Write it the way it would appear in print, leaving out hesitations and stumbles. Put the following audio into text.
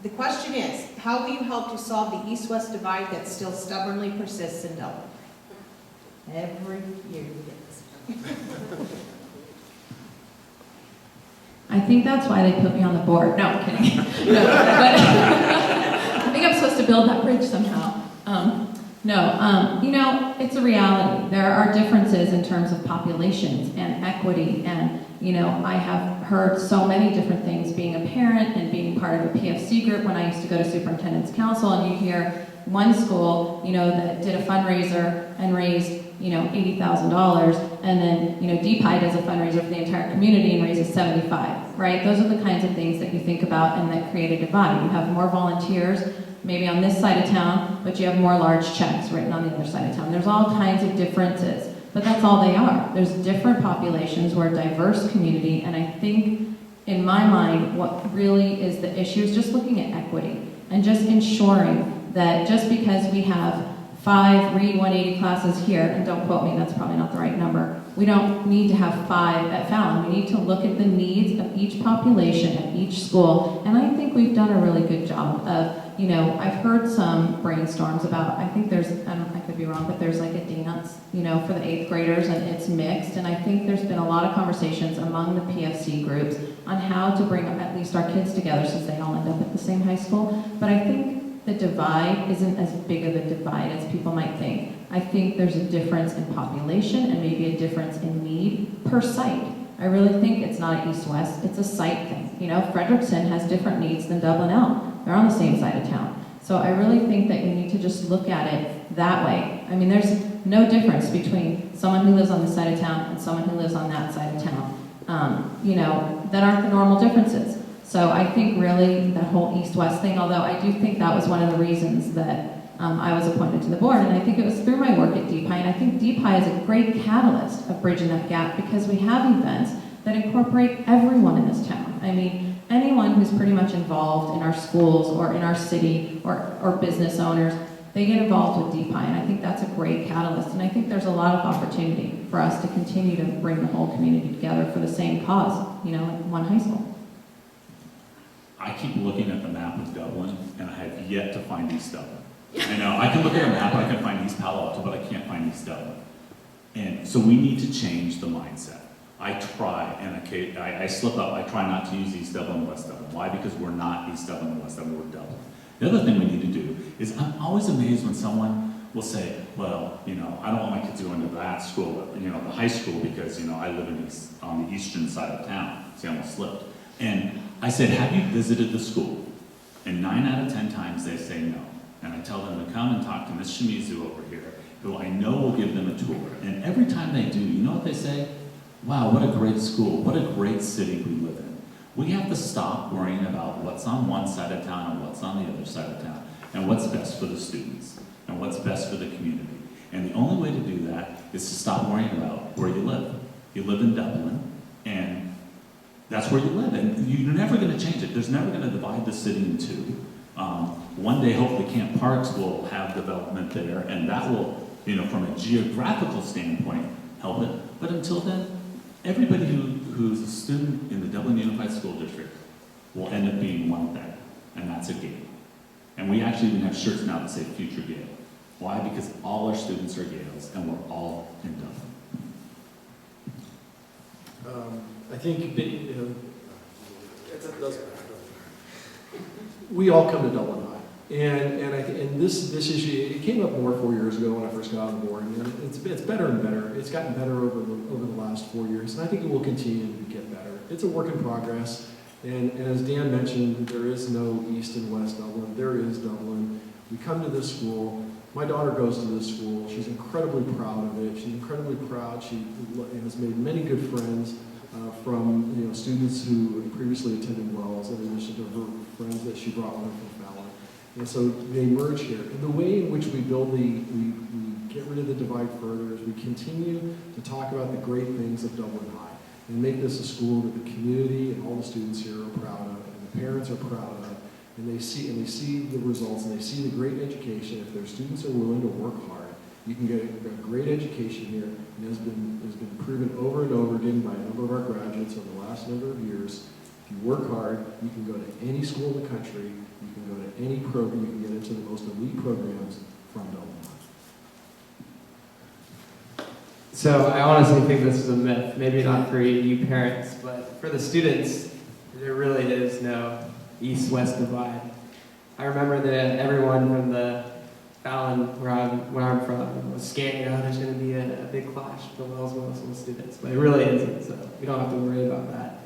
The question is, how will you help to solve the east-west divide that still stubbornly persists in Dublin? Every year you get this. I think that's why they put me on the board. No, I'm kidding. No, but I think I'm supposed to build that bridge somehow. You know, it's a reality. There are differences in terms of populations and equity, and you know, I have heard so many different things being a parent and being part of a PFC group when I used to go to superintendent's council, and you hear one school, you know, that did a fundraiser and raised, you know, $80,000, and then, you know, DPI does a fundraiser for the entire community and raises 75, right? Those are the kinds of things that you think about and that create a divide. You have more volunteers, maybe on this side of town, but you have more large checks written on the other side of town. There's all kinds of differences, but that's all they are. There's different populations, we're a diverse community, and I think, in my mind, what really is the issue is just looking at equity and just ensuring that just because we have 5 Read 180 classes here, and don't quote me, that's probably not the right number, we don't need to have 5 at Fallon. We need to look at the needs of each population at each school, and I think we've done a really good job of, you know, I've heard some brainstorms about, I think there's, I could be wrong, but there's like a dance, you know, for the 8th graders, and it's mixed, and I think there's been a lot of conversations among the PFC groups on how to bring at least our kids together since they all end up at the same high school, but I think the divide isn't as big of a divide as people might think. I think there's a difference in population and maybe a difference in need per site. I really think it's not an east-west, it's a site thing. You know, Frederickson has different needs than Dublin L. They're on the same side of town. So I really think that we need to just look at it that way. I mean, there's no difference between someone who lives on this side of town and someone who lives on that side of town, you know, that aren't the normal differences. So I think really that whole east-west thing, although I do think that was one of the reasons that I was appointed to the board, and I think it was through my work at DPI, and I think DPI is a great catalyst of bridging that gap because we have events that incorporate everyone in this town. I mean, anyone who's pretty much involved in our schools or in our city or business owners, they get involved with DPI, and I think that's a great catalyst, and I think there's a lot of opportunity for us to continue to bring the whole community together for the same cause, you know, like one high school. I keep looking at the map of Dublin, and I have yet to find East Dublin. I know, I can look at a map, I can find East Palo Alto, but I can't find East Dublin. And so we need to change the mindset. I try, and I slip up, I try not to use East Dublin and West Dublin. Why? Because we're not East Dublin and West Dublin, we're Dublin. The other thing we need to do is, I'm always amazed when someone will say, well, you know, I don't want my kids going to that school, you know, the high school, because, you know, I live on the eastern side of town. See, I almost slipped. And I said, have you visited the school? And 9 out of 10 times they say no. And I tell them to come and talk to Miss Shimizu over here, who I know will give them a tour. And every time they do, you know what they say? Wow, what a great school, what a great city we live in. We have to stop worrying about what's on one side of town and what's on the other side of town, and what's best for the students, and what's best for the community. And the only way to do that is to stop worrying about where you live. You live in Dublin, and that's where you live, and you're never going to change it. There's never going to divide the city in two. One day, hopefully, Camp Parks will have development there, and that will, you know, from a geographical standpoint, help it. But until then, everybody who's a student in the Dublin Unified School District will end up being one thing, and that's a Gale. And we actually even have shirts now that say Future Gale. Why? Because all our students are Gales, and we're all in Dublin. I think we all come to Dublin High, and this issue, it came up more 4 years ago when I first got on the board, and it's better and better. It's gotten better over the last 4 years, and I think it will continue to get better. It's a work in progress, and as Dan mentioned, there is no East and West Dublin. There is Dublin. We come to this school. My daughter goes to this school. She's incredibly proud of it. She's incredibly proud. She has made many good friends. From students who previously attended Wells, in addition to her friends that she brought with her from Fallon. And so they merge here. And the way in which we build we get rid of the divide further is we continue to talk about the great things of Dublin High and make this a school that the community and all the students here are proud of, and the parents are proud of, and they see the results, and they see the great education. If their students are willing to work hard, you can get a great education here, and has been proven over and over again by a number of our graduates over the last number of years. If you work hard, you can go to any school in the country, you can go to any program, you can get into the most elite programs from Dublin. So I honestly think this is a myth, maybe not for you parents, but for the students, there really is no east-west divide. I remember that everyone from the Fallon, where I'm from, was scared, there's going to be a big clash with the Wells Wilson students, but it really isn't, so we don't have to worry about that.